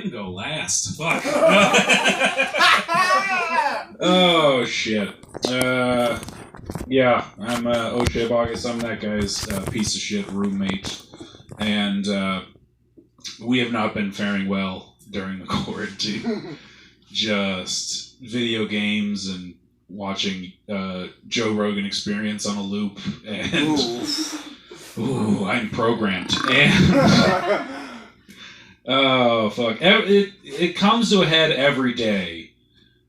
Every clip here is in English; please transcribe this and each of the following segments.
Go last. Fuck. Oh shit. Yeah, I'm O'Shea Bogus. I'm that guy's piece of shit roommate, and we have not been faring well during the quarantine. Just video games and watching Joe Rogan Experience on a loop, and ooh, I'm programmed. And oh fuck! It comes to a head every day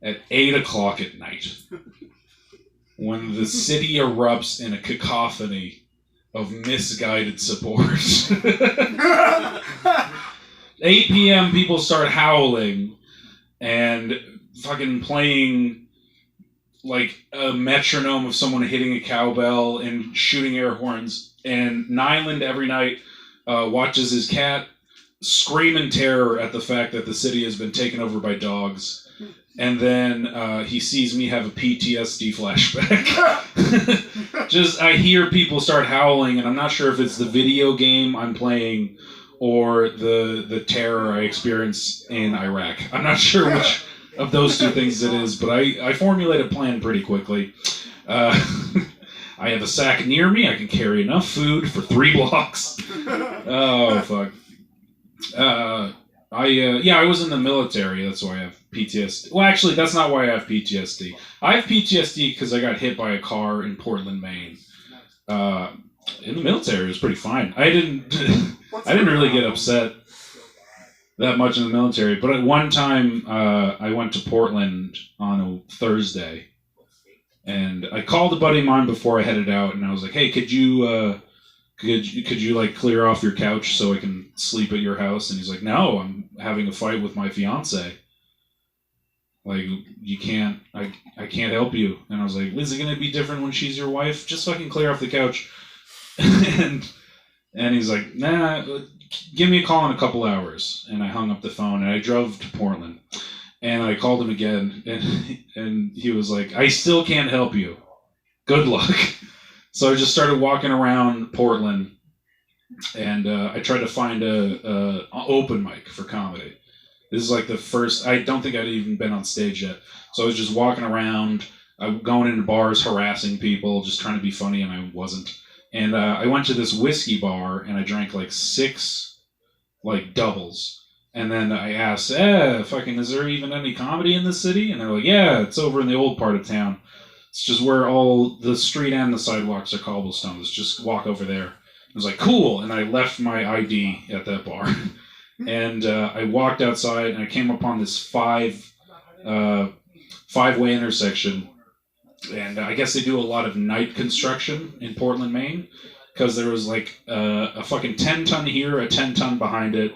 at 8 o'clock at night when the city erupts in a cacophony of misguided support. 8 p.m. people start howling and fucking playing like a metronome of someone hitting a cowbell and shooting air horns. And Nyland every night watches his cat scream in terror at the fact that the city has been taken over by dogs. And then he sees me have a PTSD flashback. Just, I hear people start howling, and I'm not sure if it's the video game I'm playing or the terror I experienced in Iraq. I'm not sure which of those two things it is, but I formulate a plan pretty quickly. I have a sack near me. I can carry enough food for 3 blocks. Oh, fuck. I was in the military. That's why I have PTSD. Well, actually, that's not why I have PTSD. I have PTSD because I got hit by a car in Portland, Maine. In the military, it was pretty fine. I didn't really get upset that much in the military. But at one time, I went to Portland on a Thursday, and I called a buddy of mine before I headed out, and I was like, "Hey, could you like clear off your couch so I can sleep at your house?" And he's like, "No, I'm having a fight with my fiance. Like, you can't, I can't help you." And I was like, "Is it going to be different when she's your wife? Just fucking clear off the couch." and he's like, "Nah, give me a call in a couple hours." And I hung up the phone and I drove to Portland. And I called him again and he was like, "I still can't help you. Good luck." So I just started walking around Portland, and I tried to find a open mic for comedy. This is like the first. I don't think I'd even been on stage yet. So I was just walking around, going into bars, harassing people, just trying to be funny, and I wasn't. And I went to this whiskey bar, and I drank like 6 like doubles. And then I asked, fucking, is there even any comedy in this city? And they're like, "Yeah, it's over in the old part of town. It's just where all the street and the sidewalks are cobblestones. Just walk over there." I was like, "Cool." And I left my ID at that bar. And I walked outside and I came upon this five-way intersection. And I guess they do a lot of night construction in Portland, Maine. Because there was like a fucking 10-ton here, a 10-ton behind it,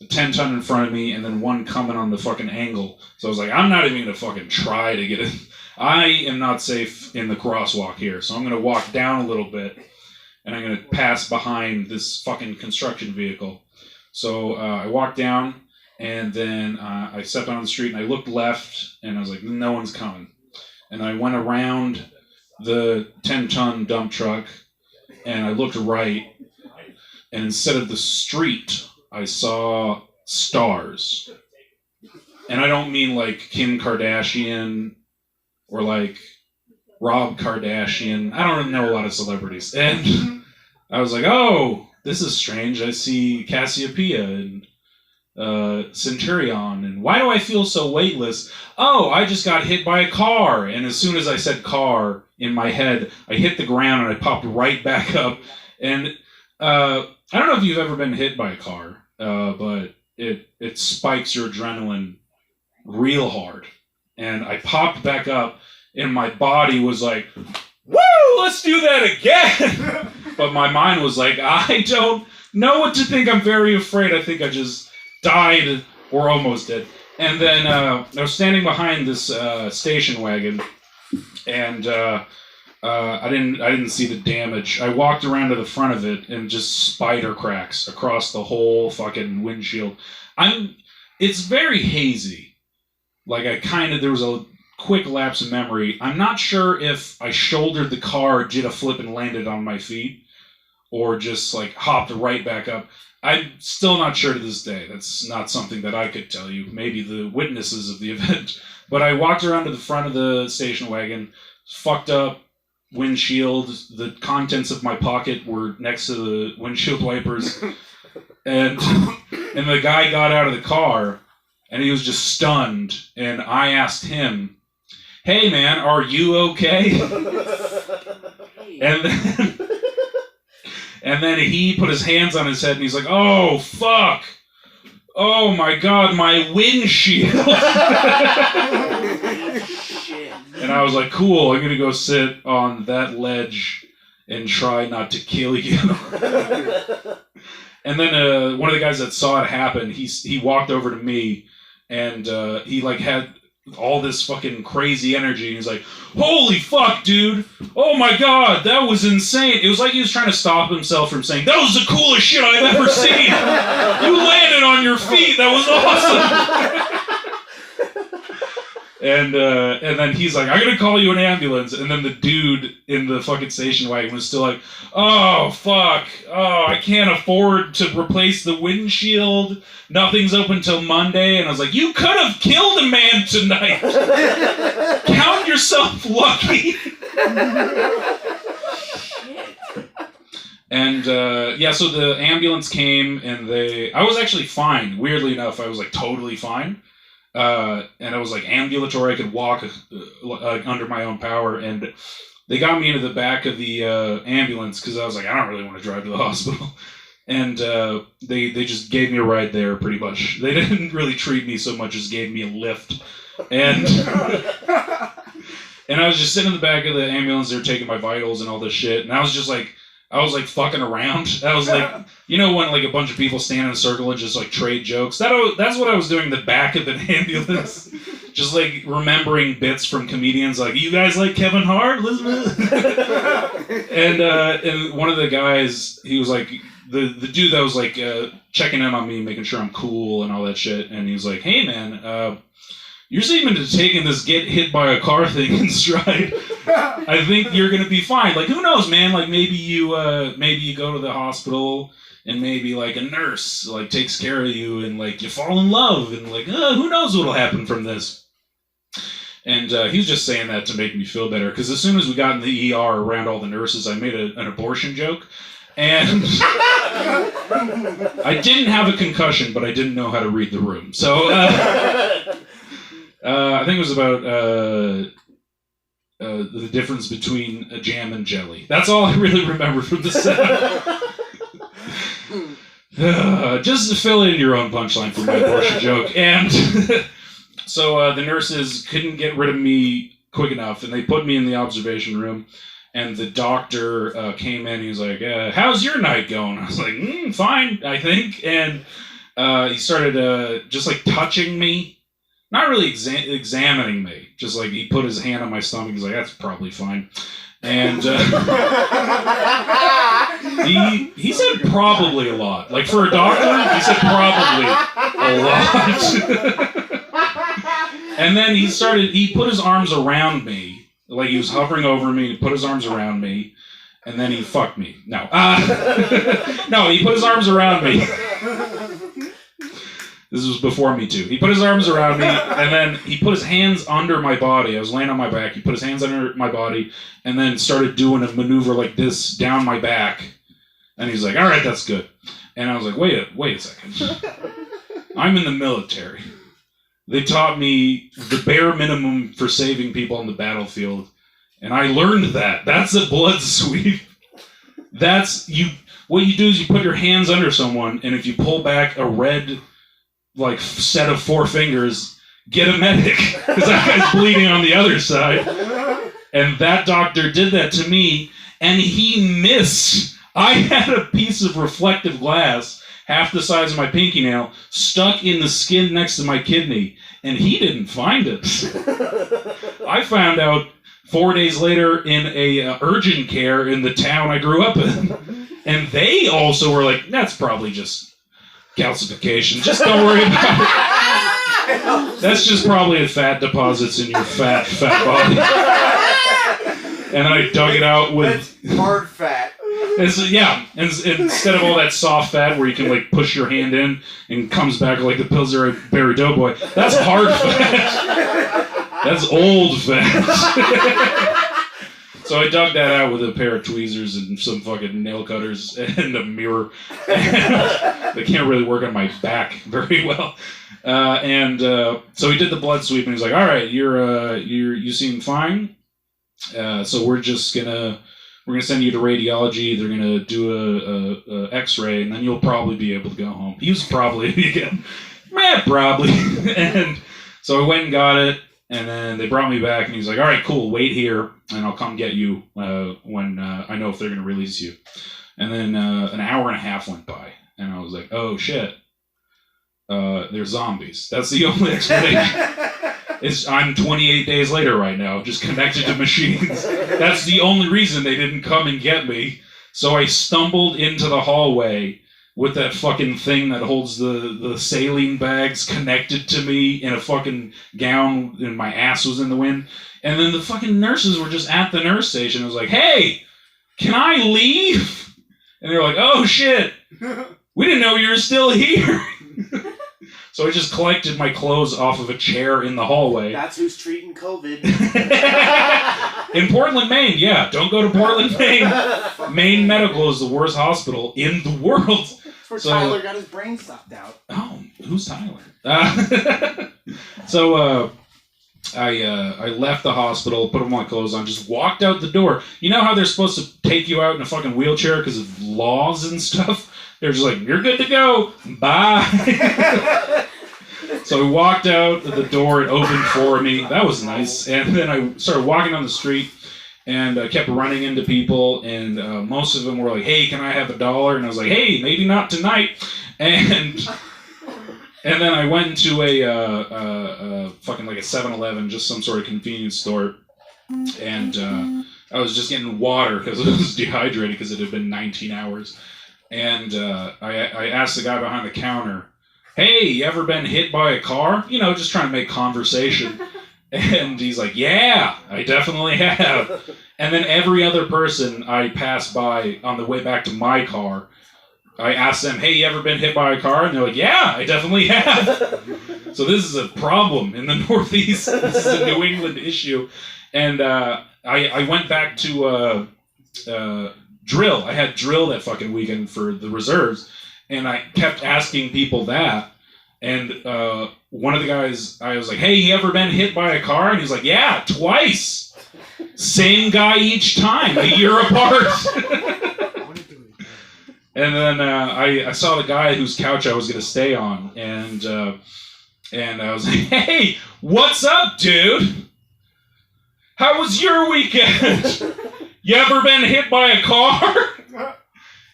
a 10-ton in front of me, and then one coming on the fucking angle. So I was like, I'm not even going to fucking try to get it. I am not safe in the crosswalk here, so I'm going to walk down a little bit, and I'm going to pass behind this fucking construction vehicle. So I walked down, and then I stepped on the street, and I looked left, and I was like, no one's coming. And I went around the 10-ton dump truck, and I looked right, and instead of the street, I saw stars. And I don't mean like Kim Kardashian or like Rob Kardashian. I don't know a lot of celebrities. And I was like, oh, this is strange. I see Cassiopeia and Centurion. And why do I feel so weightless? Oh, I just got hit by a car. And as soon as I said car in my head, I hit the ground and I popped right back up. And I don't know if you've ever been hit by a car, but it spikes your adrenaline real hard. And I popped back up, and my body was like, woo, let's do that again. But my mind was like, I don't know what to think. I'm very afraid. I think I just died or almost did. And then I was standing behind this station wagon, and I didn't see the damage. I walked around to the front of it, and just spider cracks across the whole fucking windshield. It's very hazy. Like, there was a quick lapse of memory. I'm not sure if I shouldered the car, did a flip and landed on my feet, or just, like, hopped right back up. I'm still not sure to this day. That's not something that I could tell you. Maybe the witnesses of the event. But I walked around to the front of the station wagon, fucked up windshield. The contents of my pocket were next to the windshield wipers. And the guy got out of the car, and he was just stunned. And I asked him, "Hey, man, are you okay?" And then he put his hands on his head, and he's like, "Oh, fuck. Oh, my God, my windshield." And I was like, "Cool, I'm going to go sit on that ledge and try not to kill you." And then one of the guys that saw it happen, he walked over to me, and he like had all this fucking crazy energy, and he's like, "Holy fuck, dude! Oh my God, that was insane!" It was like he was trying to stop himself from saying, "That was the coolest shit I've ever seen! You landed on your feet! That was awesome!" And then he's like, "I'm gonna call you an ambulance." And then the dude in the fucking station wagon was still like, "Oh, fuck. Oh, I can't afford to replace the windshield. Nothing's open till Monday." And I was like, "You could have killed a man tonight. Count yourself lucky." And, so the ambulance came, and I was actually fine. Weirdly enough, I was like totally fine. And I was like ambulatory. I could walk under my own power, and they got me into the back of the ambulance because I was like, I don't really want to drive to the hospital. And they just gave me a ride there, pretty much. They didn't really treat me so much as gave me a lift. And and I was just sitting in the back of the ambulance. They were taking my vitals and all this shit, and I was fucking around. I was like, you know when like a bunch of people stand in a circle and just like trade jokes? That's what I was doing in the back of an ambulance. Just like remembering bits from comedians like, "You guys like Kevin Hart? And one of the guys, he was like, the dude that was like checking in on me, making sure I'm cool and all that shit, and he was like, "Hey man, you're seeming to taking this get hit by a car thing in stride. I think you're gonna be fine. Like, who knows, man? Like, maybe you go to the hospital, and maybe like a nurse like takes care of you, and like you fall in love, and like who knows what'll happen from this." And he was just saying that to make me feel better, because as soon as we got in the ER around all the nurses, I made an abortion joke, and I didn't have a concussion, but I didn't know how to read the room, so. I think it was about the difference between a jam and jelly. That's all I really remember from the set. Just to fill in your own punchline for my abortion joke. And so the nurses couldn't get rid of me quick enough, and they put me in the observation room. And the doctor came in. He was like, "How's your night going?" I was like, "Fine, I think." And he started just like touching me. Not really examining me, just like he put his hand on my stomach. He's like, "That's probably fine," and he said probably a lot. Like for a doctor, he said probably a lot. And then he put his arms around me, like he was hovering over me. He put his arms around me, and then he fucked me. No, no, he put his arms around me. This was before Me Too. He put his arms around me, and then he put his hands under my body. I was laying on my back. He put his hands under my body, and then started doing a maneuver like this down my back. And he's like, "All right, that's good." And I was like, wait a second. I'm in the military. They taught me the bare minimum for saving people on the battlefield, and I learned that. That's a blood sweep. What you do is you put your hands under someone, and if you pull back a red like set of 4 fingers, get a medic, because that guy's bleeding on the other side. And that doctor did that to me, and he missed. I had a piece of reflective glass, half the size of my pinky nail, stuck in the skin next to my kidney, and he didn't find it. I found out 4 days later in a urgent care in the town I grew up in, and they also were like, "That's probably just calcification. Just don't worry about it. That's just probably fat deposits in your fat body." And I dug it out with hard fat. Instead of all that soft fat where you can like push your hand in and comes back like the Pillsbury Doughboy, that's hard fat. That's old fat. So I dug that out with a pair of tweezers and some fucking nail cutters and a mirror. They can't really work on my back very well. So he did the blood sweep and he's like, "All right, you seem fine. So we're gonna send you to radiology. They're gonna do a X-ray, and then you'll probably be able to go home." He was probably again, probably. And so I went and got it. And then they brought me back, and he's like, "All right, cool, wait here, and I'll come get you when I know if they're going to release you." And then an hour and a half went by, and I was like, "Oh, shit. They're zombies." That's the only explanation. I'm 28 days later right now, just connected to machines. That's the only reason they didn't come and get me. So I stumbled into the hallway with that fucking thing that holds the saline bags connected to me in a fucking gown, and my ass was in the wind. And then the fucking nurses were just at the nurse station. I was like, "Hey, can I leave?" And they were like, "Oh shit, we didn't know you were still here." So I just collected my clothes off of a chair in the hallway. That's who's treating COVID. In Portland, Maine, yeah. Don't go to Portland, Maine. Maine Medical is the worst hospital in the world. That's where Tyler got his brain sucked out. Oh, who's Tyler? I left the hospital, put all my clothes on, just walked out the door. You know how they're supposed to take you out in a fucking wheelchair because of laws and stuff? They're just like, "You're good to go. Bye." So I walked out the door, it opened for me. That was nice. And then I started walking down the street, and I kept running into people, and most of them were like, "Hey, can I have $1?" And I was like, "Hey, maybe not tonight." And then I went into a fucking like a 7-Eleven, just some sort of convenience store, and I was just getting water because I was dehydrated because it had been 19 hours. And I asked the guy behind the counter, "Hey, you ever been hit by a car?" You know, just trying to make conversation. And he's like, "Yeah, I definitely have." And then every other person I passed by on the way back to my car, I asked them, "Hey, you ever been hit by a car?" And they're like, "Yeah, I definitely have." So this is a problem in the Northeast. This is a New England issue. And I went back to drill. I had drill that fucking weekend for the reserves. And I kept asking people that. And one of the guys, I was like, "Hey, you ever been hit by a car?" And he's like, "Yeah, twice. Same guy each time, a year apart." And then I saw the guy whose couch I was going to stay on. And I was like, "Hey, what's up, dude? How was your weekend? You ever been hit by a car?"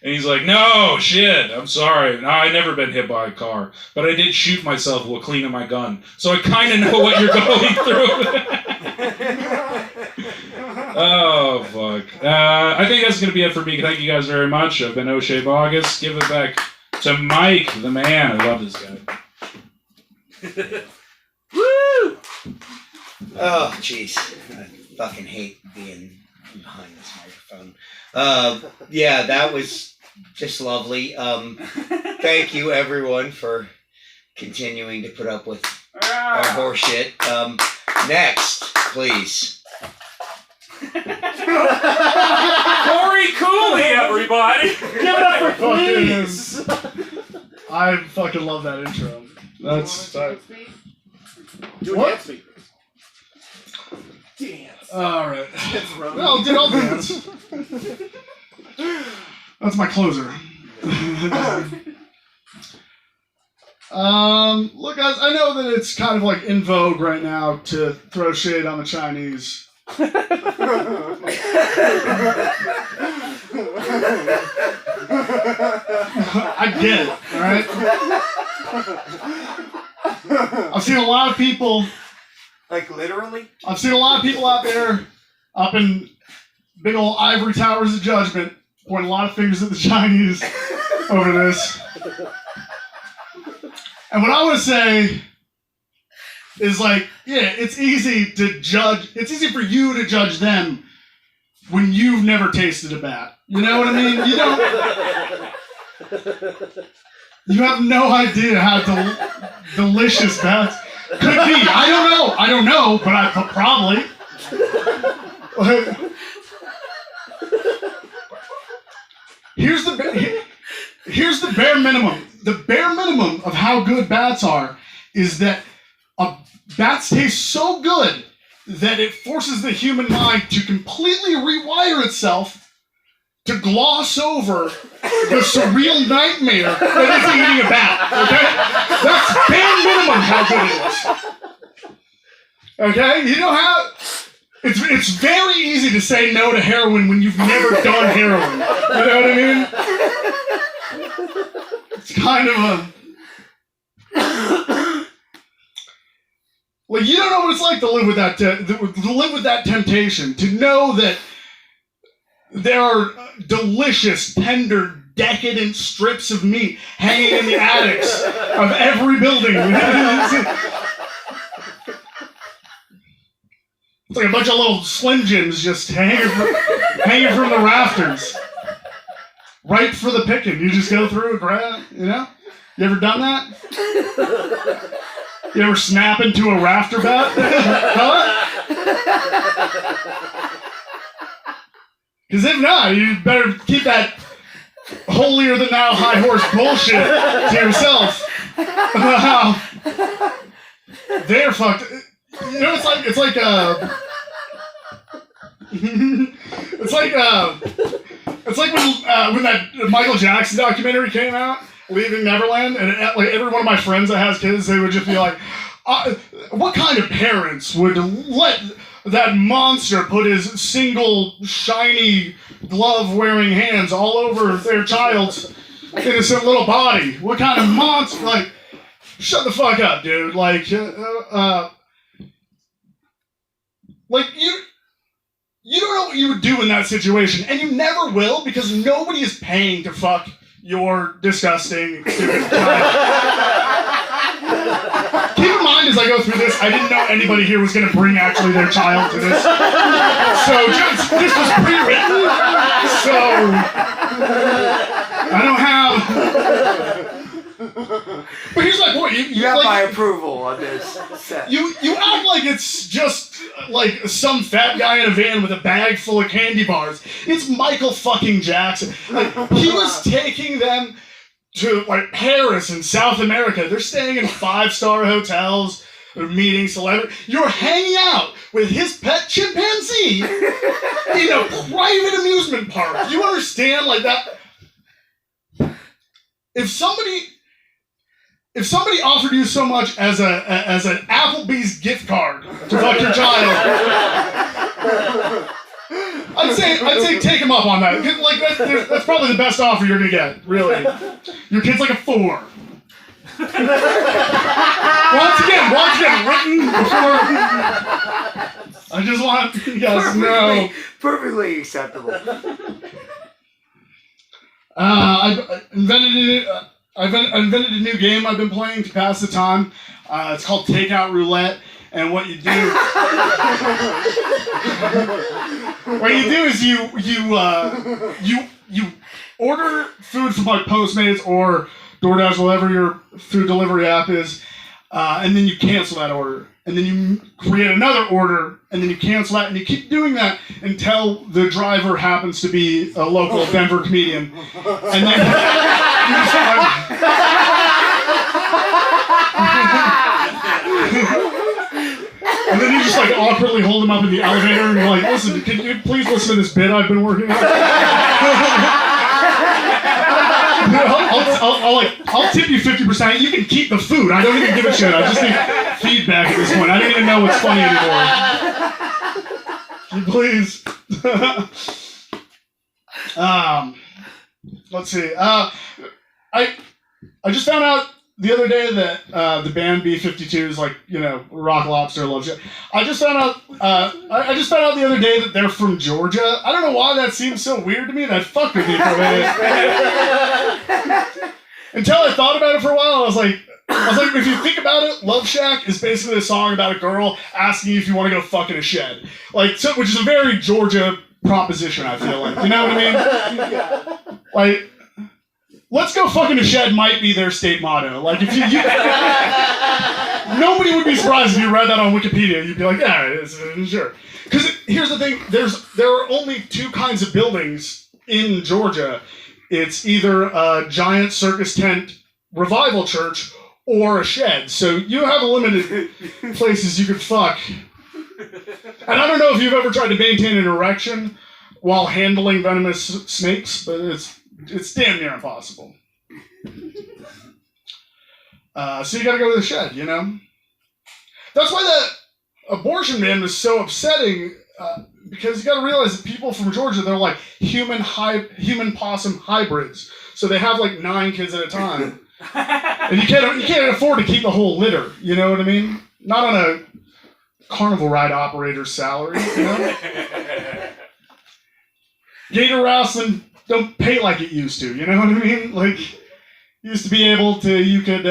And he's like, "No, shit, I'm sorry. No, I've never been hit by a car. But I did shoot myself while cleaning my gun. So I kind of know what you're going through." Oh, fuck. I think that's going to be it for me. Thank you guys very much. I've been O'Shea Bogus. Give it back to Mike, the man. I love this guy. Woo! Oh, jeez. I fucking hate being behind this microphone. Yeah, that was just lovely. Thank you, everyone, for continuing to put up with our horseshit. Next, please. Corey Cooley, everybody! Give it up for please! I fucking love that intro. That's Do a what? dance speed. Dance. Alright. Well, dude, I'll dance. That's my closer. Look, guys, I know that it's kind of like in vogue right now to throw shade on the Chinese. I get it, alright? I've seen a lot of people. Like literally? I've seen a lot of people out there up in big old ivory towers of judgment pointing a lot of fingers at the Chinese over this. And what I want to say is like, yeah, it's easy to judge. It's easy for you to judge them when you've never tasted a bat. You know what I mean? You have no idea how delicious bats could be. I don't know, but probably. Here's the bare minimum. The bare minimum of how good bats are is that bats taste so good that it forces the human mind to completely rewire itself to gloss over the surreal nightmare that is eating a bat. Okay? That's bare minimum how good it is. Okay? You know how it's very easy to say no to heroin when you've never done heroin. You know what I mean? It's kind of like you don't know what it's like to live with that temptation, to know that there are delicious, tender, decadent strips of meat hanging in the attics of every building. It's like a bunch of little Slim Jims just hanging from the rafters. Right for the picking. You just go through and grab, you know? You ever done that? You ever snap into a rafter bat? Huh? Because if not, you better keep that holier-than-thou high horse bullshit to yourself. They're fucked. You know, it's like when that Michael Jackson documentary came out, Leaving Neverland, and like every one of my friends that has kids, they would just be like, what kind of parents would let that monster put his single, shiny, glove-wearing hands all over their child's innocent little body? What kind of monster? Like, shut the fuck up, dude. Like you don't know what you would do in that situation, and you never will, because nobody is paying to fuck your disgusting, stupid child. Keep in mind, as I go through this, I didn't know anybody here was going to bring actually their child to this. So this was pre-written, so I don't have... But here's my point. You have my approval on this set. You act like it's just like some fat guy in a van with a bag full of candy bars. It's Michael fucking Jackson. Like, he was taking them to like Paris and South America. They're staying in 5-star hotels. They're meeting celebrities. You're hanging out with his pet chimpanzee in a private amusement park. You understand, like that? If somebody offered you so much as an Applebee's gift card to fuck your child, I'd say take him up on that. Like that's probably the best offer you're gonna get. Really, your kid's like a 4. Once again, written before. I just want you guys to know. Perfectly acceptable. I've invented a new game I've been playing to pass the time. It's called Takeout Roulette, and what you do is you order food from like Postmates or DoorDash, whatever your food delivery app is, and then you cancel that order. And then you create another order, and then you cancel that, and you keep doing that until the driver happens to be a local Denver comedian. And then you just like awkwardly hold him up in the elevator, and you're like, listen, can you please listen to this bit I've been working on? I'll tip you 50%. You can keep the food. I don't even give a shit. I just need feedback at this point. I don't even know what's funny anymore. Please. Let's see. I just found out the other day that the band B-52 is like, you know, Rock Lobster loves it. I just found out the other day that they're from Georgia. I don't know why that seems so weird to me. That fucked with me for a minute. Until I thought about it for a while, I was like, if you think about it, Love Shack is basically a song about a girl asking you if you want to go fuck in a shed. Like, so, which is a very Georgia proposition, I feel like. You know what I mean? Like, let's go fucking a shed might be their state motto. Like, if you nobody would be surprised if you read that on Wikipedia. You'd be like, yeah, it's, sure. Because here's the thing, there are only two kinds of buildings in Georgia. It's either a giant circus tent revival church or a shed. So you have limited places you could fuck. And I don't know if you've ever tried to maintain an erection while handling venomous snakes, but it's damn near impossible. So you gotta go to the shed, you know? That's why that abortion ban was so upsetting, because you gotta realize that people from Georgia, they're like human possum hybrids. So they have like 9 kids at a time. And you can't afford to keep the whole litter, you know what I mean? Not on a carnival ride operator's salary, you know? Gator wrestling don't pay like it used to, you know what I mean? Like, you used to be able to, you could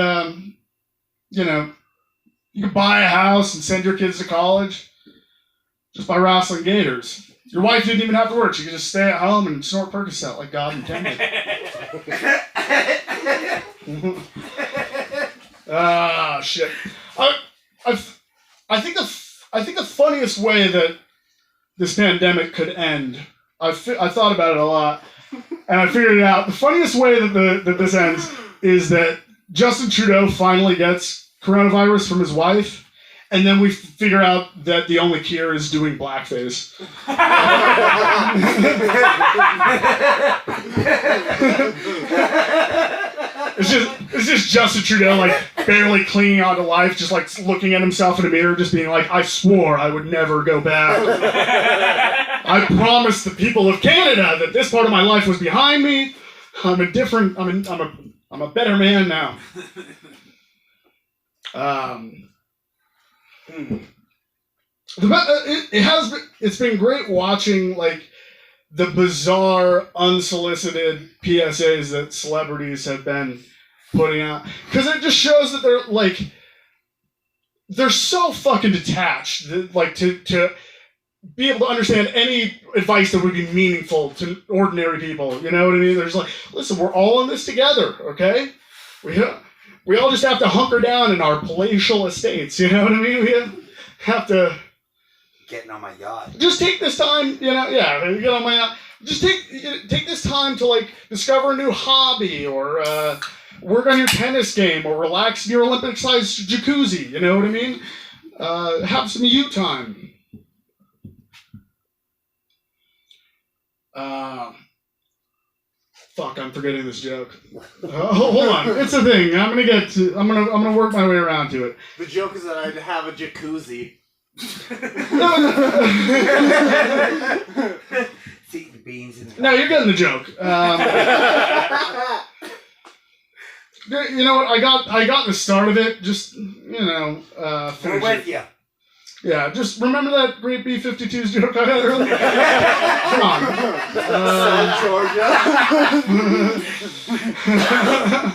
buy a house and send your kids to college just by wrestling gators. Your wife didn't even have to work. She could just stay at home and snort Percocet like God intended. Ah, shit. I think the funniest way that this pandemic could end, I thought about it a lot, and I figured it out. The funniest way that this ends is that Justin Trudeau finally gets coronavirus from his wife, and then we figure out that the only cure is doing blackface. It's just Justin Trudeau, like, barely clinging on to life, just, like, looking at himself in a mirror, just being like, I swore I would never go back. I promised the people of Canada that this part of my life was behind me. I'm a better man now. It's been great watching, like, the bizarre, unsolicited PSAs that celebrities have been putting out. Because it just shows that they're so fucking detached, that, like, to be able to understand any advice that would be meaningful to ordinary people. You know what I mean? There's like, listen, we're all in this together, okay? We all just have to hunker down in our palatial estates, you know what I mean? We have to... Getting on my yacht. Just take this time, get on my yacht. Just take this time to, like, discover a new hobby, or work on your tennis game, or relax in your Olympic-sized jacuzzi, you know what I mean? Have some you time. Fuck, I'm forgetting this joke. Hold on, it's a thing. I'm gonna work my way around to it. The joke is that I'd have a jacuzzi. See the beans in the... No, you're getting the joke. You know what? I got the start of it. Just We're finish with it. you. Yeah, just remember that great B-52s joke I had earlier? Come on.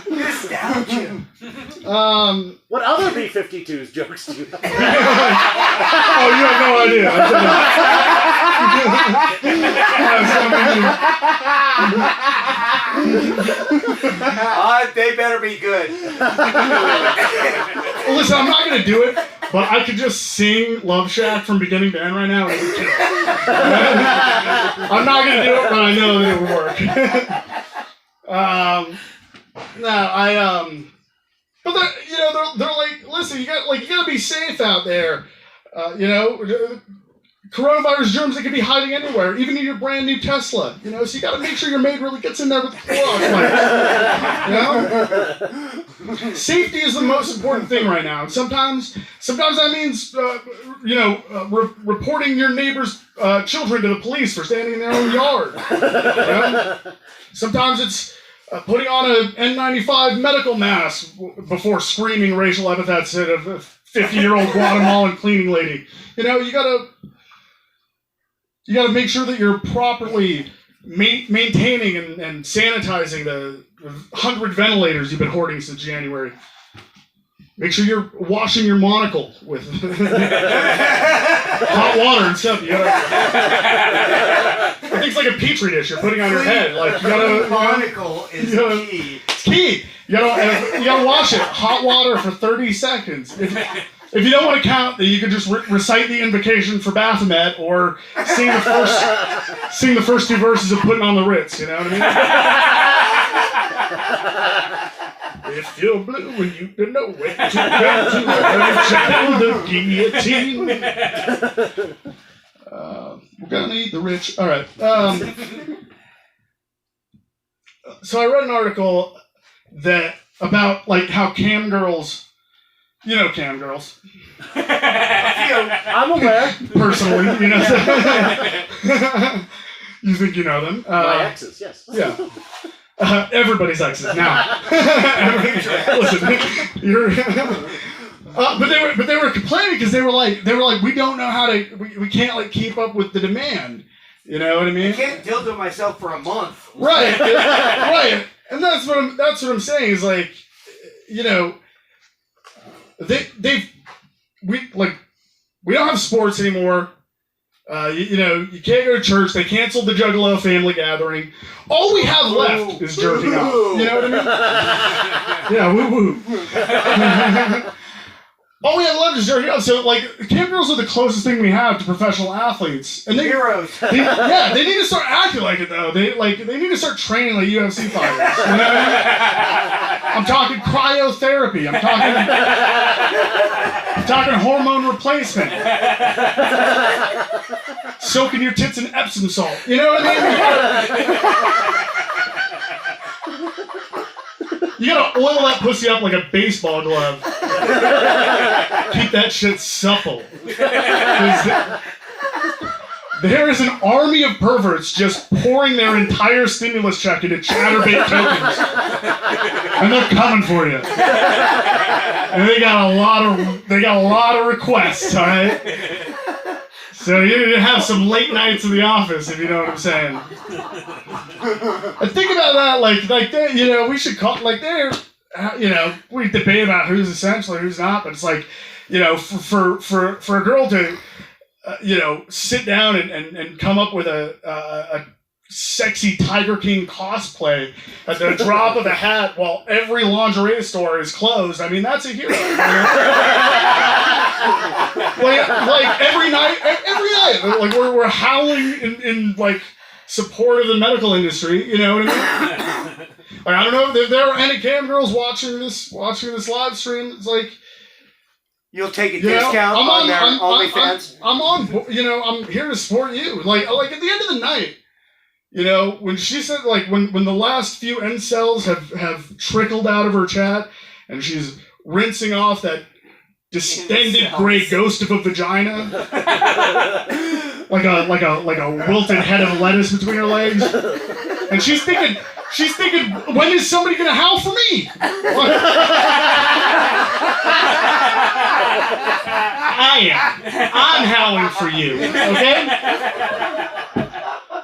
Nostalgia. What other B-52s jokes do you have? Oh, you have no idea. They better be good. Well, listen, I'm not going to do it, but I could just sing Love Shack from beginning to end right now. I'm not going to do it, but I know that it would work. But they're like, listen, you gotta be safe out there. Coronavirus germs that could be hiding anywhere, even in your brand new Tesla. So you gotta make sure your maid really gets in there with the plug. Safety is the most important thing right now. Sometimes that means reporting your neighbor's children to the police for standing in their own yard. Sometimes it's putting on an N95 medical mask before screaming racial epithets at a 50-year-old Guatemalan cleaning lady. You gotta make sure that you're properly maintaining and sanitizing the 100 ventilators you've been hoarding since January. Make sure you're washing your monocle with hot water and stuff. everything's like a petri dish you're putting on your head. Like, you gotta... Monocle is key. It's key. You gotta wash it. Hot water for 30 seconds. If you don't want to count, then you can just recite the invocation for Baphomet or sing the first 2 verses of Putting on the Ritz. You know what I mean? If you're blue and you don't know where to go to the guillotine. We're gonna eat the rich. All right. So I read an article about like how cam girls. You know cam girls. I'm aware. Personally, you know. You think you know them? My exes, yes. Yeah. Everybody's exes now. Listen, you're. But they were complaining because they were like we don't know how to we can't like keep up with the demand. You know what I mean? I can't dildo myself for a month. Right. Right. And that's what I'm saying is like, you know. We don't have sports anymore. You know, you can't go to church. They canceled the Juggalo family gathering. All we have left is jerking off. You know what I mean? Yeah, woo woo. All we have left is jerking off. So, like, cam girls are the closest thing we have to professional athletes. And Heroes. They need to start acting like it though. They need to start training like UFC fighters. You know what I mean? I'm talking cryotherapy. I'm talking hormone replacement. Soaking your tits in Epsom salt. You know what I mean? You gotta oil that pussy up like a baseball glove. Keep that shit supple. There is an army of perverts just pouring their entire stimulus check into chatterbait tokens. And they're coming for you. And they got a lot of requests, alright? So you need to have some late nights in the office, if you know what I'm saying. And think about that, like they, you know, we should call, like they're, you know, we debate about who's essential and who's not, but it's like, you know, for a girl to, you know, sit down and come up with a sexy Tiger King cosplay at the drop of a hat while every lingerie store is closed. I mean, that's a hero. like every night, like we're howling in like support of the medical industry. You know what I mean? Like, I don't know if there are any cam girls watching this live stream. It's like, you'll take a discount on their OnlyFans. I'm here to support you. Like at the end of the night, you know, when she said, like, when the last few incels have trickled out of her chat and she's rinsing off that distended gray ghost of a vagina, like a wilted head of lettuce between her legs, and she's thinking, when is somebody gonna howl for me? I'm howling for you, okay?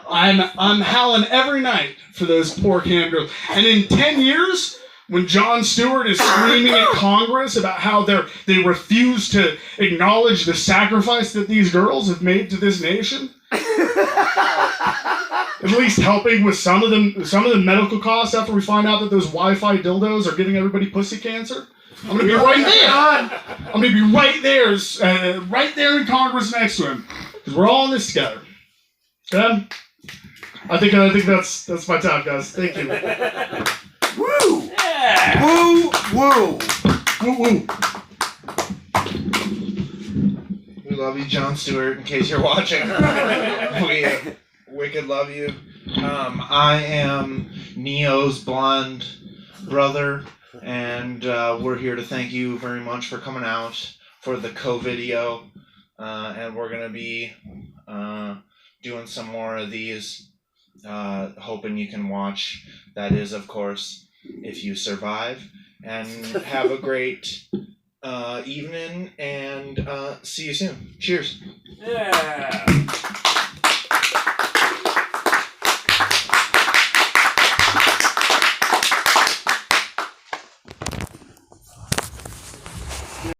I'm howling every night for those poor cam girls. And in 10 years, when Jon Stewart is screaming at Congress about how they refuse to acknowledge the sacrifice that these girls have made to this nation, at least helping with some of the medical costs after we find out that those Wi-Fi dildos are giving everybody pussy cancer, I'm gonna be right there. I'm gonna be right there in Congress next to him, because we're all in this together. Okay? I think that's my time, guys. Thank you. Woo! Yeah. Woo! Woo! Woo woo. We love you, Jon Stewart, in case you're watching. We wicked love you. I am Neo's blonde brother, and we're here to thank you very much for coming out for the Covideo, and we're going to be doing some more of these, hoping you can watch. That is, of course, if you survive. And have a great evening, and see you soon. Cheers. Yeah.